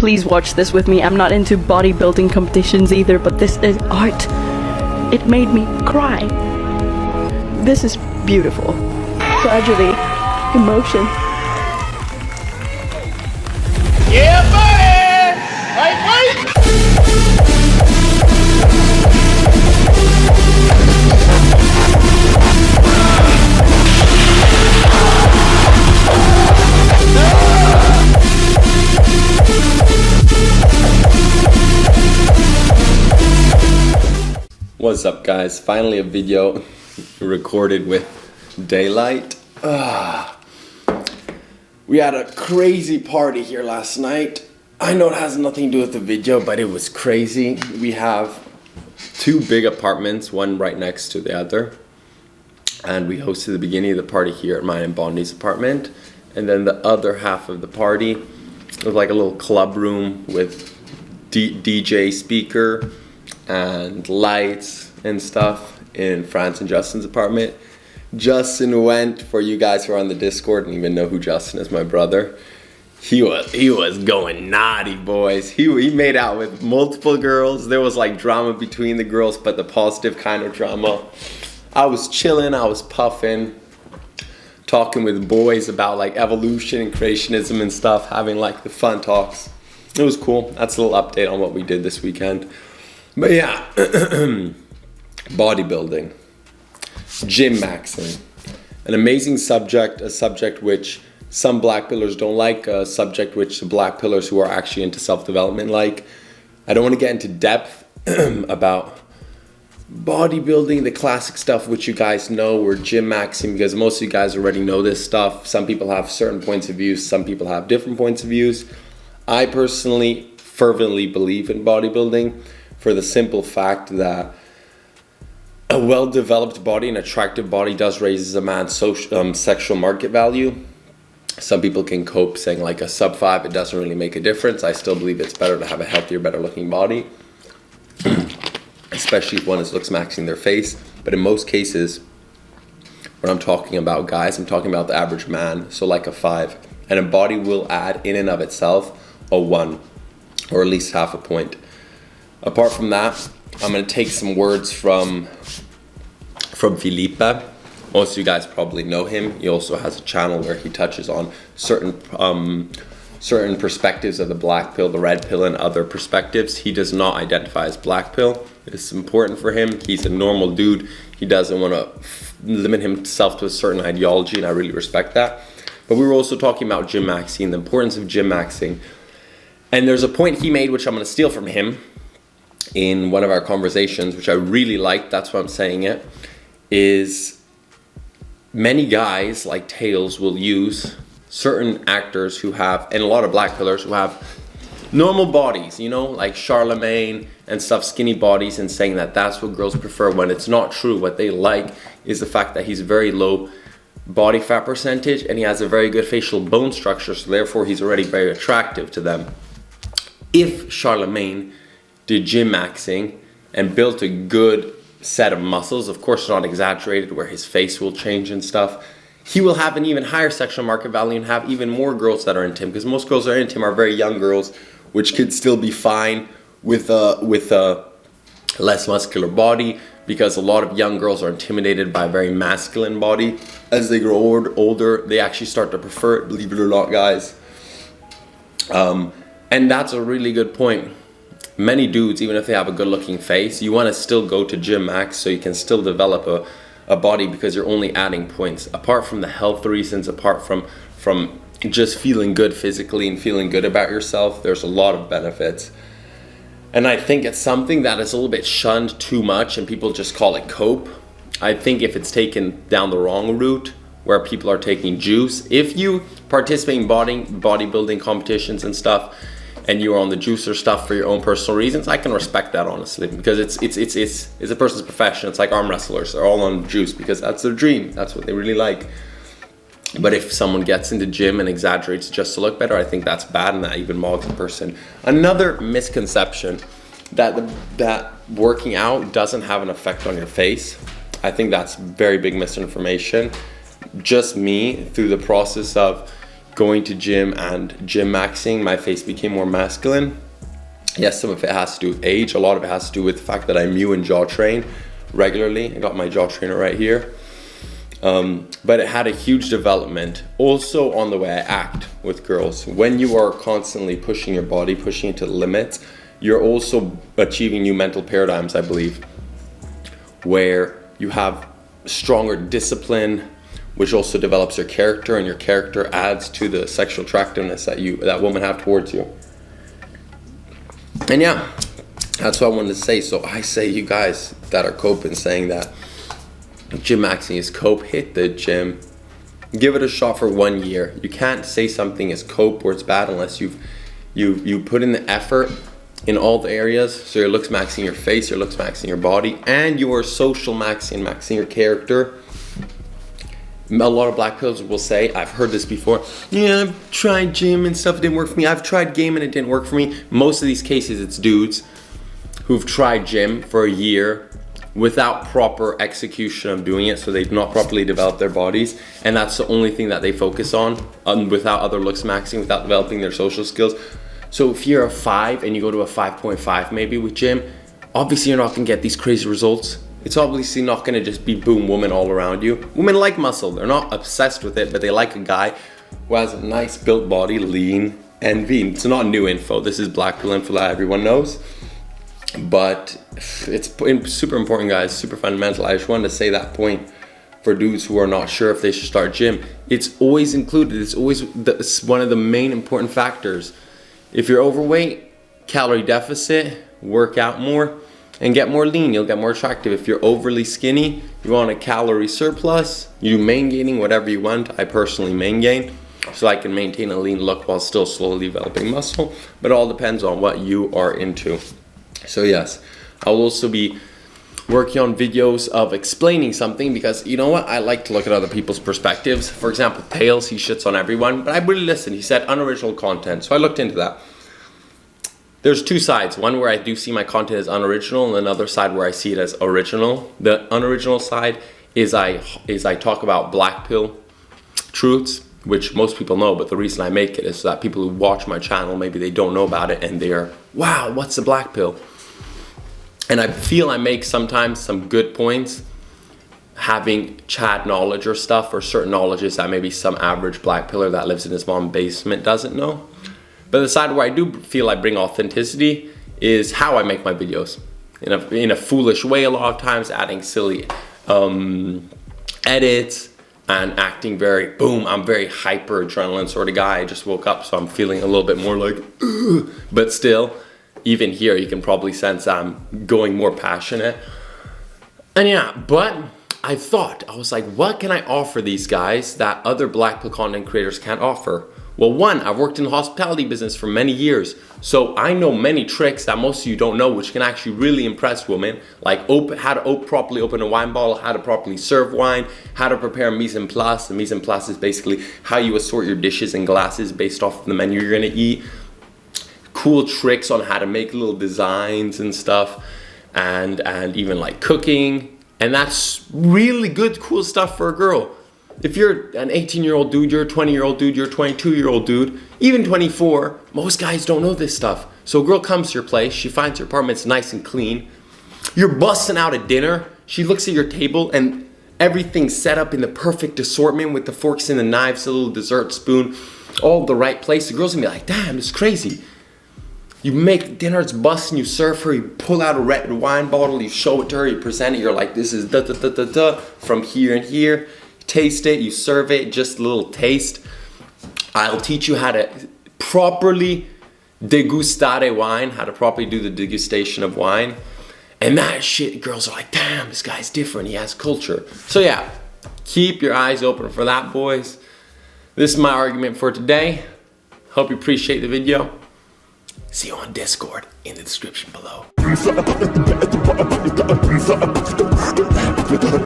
Please watch this with me. I'm not into bodybuilding competitions either, but this is art. It made me cry. This is beautiful. Tragedy, emotion. Yeah, buddy! Hey, wait! What's up, guys? Finally a video recorded with daylight. We had a crazy party here last night. I know it has nothing to do with the video, but it was crazy. We have two big apartments, one right next to the other. And we hosted the beginning of the party here at mine and Bondi's apartment. And then the other half of the party was like a little club room with DJ speaker and lights and stuff in France and Justin's apartment. Justin went, for you guys who are on the Discord and even know who Justin is, my brother, he was going naughty, boys. He made out with multiple girls. There was like drama between the girls, but the positive kind of drama. I was chilling, I was puffing, talking with boys about like evolution and creationism and stuff, having like the fun talks. It was cool. That's a little update on what we did this weekend. But yeah, bodybuilding, Gymmaxxing, an amazing subject, a subject which some black pillars don't like, a subject which the black pillars who are actually into self-development like. I don't want to get into depth about bodybuilding, the classic stuff which you guys know, or Gymmaxxing, because most of you guys already know this stuff. Some people have certain points of view, some people have different points of views. I personally fervently believe in bodybuilding, for the simple fact that a well-developed body, an attractive body, does raise a man's sexual market value. Some people can cope saying like a sub 5, it doesn't really make a difference. I still believe it's better to have a healthier, better looking body, especially if one is looks maxing their face. But in most cases, when I'm talking about guys, I'm talking about the average man, so like a 5. And a body will add in and of itself a 1, or at least half a point. Apart from that, I'm going to take some words from Philippe. Most of you guys probably know him. He also has a channel where he touches on certain perspectives of the black pill, the red pill, and other perspectives. He does not identify as black pill. It's important for him. He's a normal dude. He doesn't want to limit himself to a certain ideology, and I really respect that. But we were also talking about Gymmaxxing, the importance of Gymmaxxing. And there's a point he made, which I'm going to steal from him, in one of our conversations, which I really liked, that's why I'm saying it, is many guys like Tails will use certain actors who have, and a lot of black pillars who have normal bodies, you know, like Charlemagne and stuff, skinny bodies, and saying that that's what girls prefer, when it's not true. What they like is the fact that he's very low body fat percentage and he has a very good facial bone structure, so therefore he's already very attractive to them. If Charlemagne did Gymmaxxing and built a good set of muscles, of course not exaggerated, where his face will change and stuff, he will have an even higher sexual market value and have even more girls that are into him, because most girls that are into him are very young girls, which could still be fine with a less muscular body, because a lot of young girls are intimidated by a very masculine body. As they grow older, they actually start to prefer it, believe it or not, guys. And that's a really good point. Many dudes, even if they have a good looking face, you want to still go to gym max so you can still develop a body, because you're only adding points. Apart from the health reasons, apart from just feeling good physically and feeling good about yourself, there's a lot of benefits. And I think it's something that is a little bit shunned too much and people just call it cope. I think if it's taken down the wrong route, where people are taking juice, if you participate in bodybuilding competitions and stuff, and you are on the juicer stuff for your own personal reasons, I can respect that, honestly, because it's a person's profession. It's like arm wrestlers, they're all on juice because that's their dream, that's what they really like. But if someone gets into gym and exaggerates just to look better, I think that's bad, and that even mogs a person. Another misconception, that working out doesn't have an effect on your face. I think that's very big misinformation. Just me, through the process of going to gym and Gymmaxxing, my face became more masculine. Yes, some of it has to do with age. A lot of it has to do with the fact that I mew and jaw train regularly. I got my jaw trainer right here. But it had a huge development also on the way I act with girls. When you are constantly pushing your body, pushing it to the limits, you're also achieving new mental paradigms, I believe, where you have stronger discipline, which also develops your character, and your character adds to the sexual attractiveness that women have towards you. And yeah, that's what I wanted to say. So I say, you guys that are coping, saying that Gymmaxxing is cope, hit the gym, give it a shot for 1 year. You can't say something is cope or it's bad unless you put in the effort in all the areas. So your looks maxing your face, your looks maxing your body, and your social maxing your character. A lot of black pillers will say, I've heard this before, yeah, I've tried gym and stuff, it didn't work for me. I've tried game and it didn't work for me. Most of these cases, it's dudes who've tried gym for a year without proper execution of doing it, so they've not properly developed their bodies, and that's the only thing that they focus on, without other looks maxing, without developing their social skills. So if you're a 5 and you go to a 5.5 maybe with gym, obviously you're not gonna get these crazy results. It's obviously not gonna just be boom, women all around you. Women like muscle, they're not obsessed with it, but they like a guy who has a nice built body, lean and lean. It's not new info, this is black pill info that everyone knows. But it's super important, guys, super fundamental. I just wanted to say that point for dudes who are not sure if they should start gym. It's always included, it's one of the main important factors. If you're overweight, calorie deficit, work out more, and get more lean, you'll get more attractive. If you're overly skinny, you want a calorie surplus, you do main gaining, whatever you want. I personally main gain, so I can maintain a lean look while still slowly developing muscle, but it all depends on what you are into. So yes, I'll also be working on videos of explaining something, because you know what, I like to look at other people's perspectives. For example, Tails, he shits on everyone, but I really listened. He said unoriginal content, so I looked into that. There's two sides, one where I do see my content as unoriginal, and another side where I see it as original. The unoriginal side is I talk about black pill truths, which most people know, but the reason I make it is so that people who watch my channel, maybe they don't know about it, and they're, wow, what's the black pill? And I feel I make sometimes some good points, having Chad knowledge or stuff, or certain knowledges that maybe some average black pillar that lives in his mom's basement doesn't know. But the side where I do feel I bring authenticity is how I make my videos. In a foolish way a lot of times, adding silly edits and acting very, boom, I'm very hyper adrenaline sort of guy. I just woke up, so I'm feeling a little bit more like, ugh. But still, even here, you can probably sense I'm going more passionate. And yeah, but I was like, what can I offer these guys that other black pill content creators can't offer? Well, one, I've worked in the hospitality business for many years, so I know many tricks that most of you don't know, which can actually really impress women, like how to properly open a wine bottle, how to properly serve wine, how to prepare mise en place. The mise en place is basically how you assort your dishes and glasses based off of the menu you're gonna eat. Cool tricks on how to make little designs and stuff, and even like cooking, and that's really good, cool stuff for a girl. If you're an 18-year-old dude, you're a 20-year-old dude, you're a 22-year-old dude, even 24, most guys don't know this stuff. So a girl comes to your place, she finds your apartment's nice and clean, you're busting out a dinner, she looks at your table and everything's set up in the perfect assortment with the forks and the knives, a little dessert spoon, all the right place. The girl's gonna be like, damn, this is crazy. You make dinner, it's busting, you serve her, you pull out a red wine bottle, you show it to her, you present it, you're like, this is from here and here. Taste it, you serve it, just a little taste. I'll teach you how to properly degustare wine, how to properly do the degustation of wine. And that shit, girls are like, damn, this guy's different, he has culture. So yeah, keep your eyes open for that, boys. This is my argument for today. Hope you appreciate the video. See you on Discord in the description below.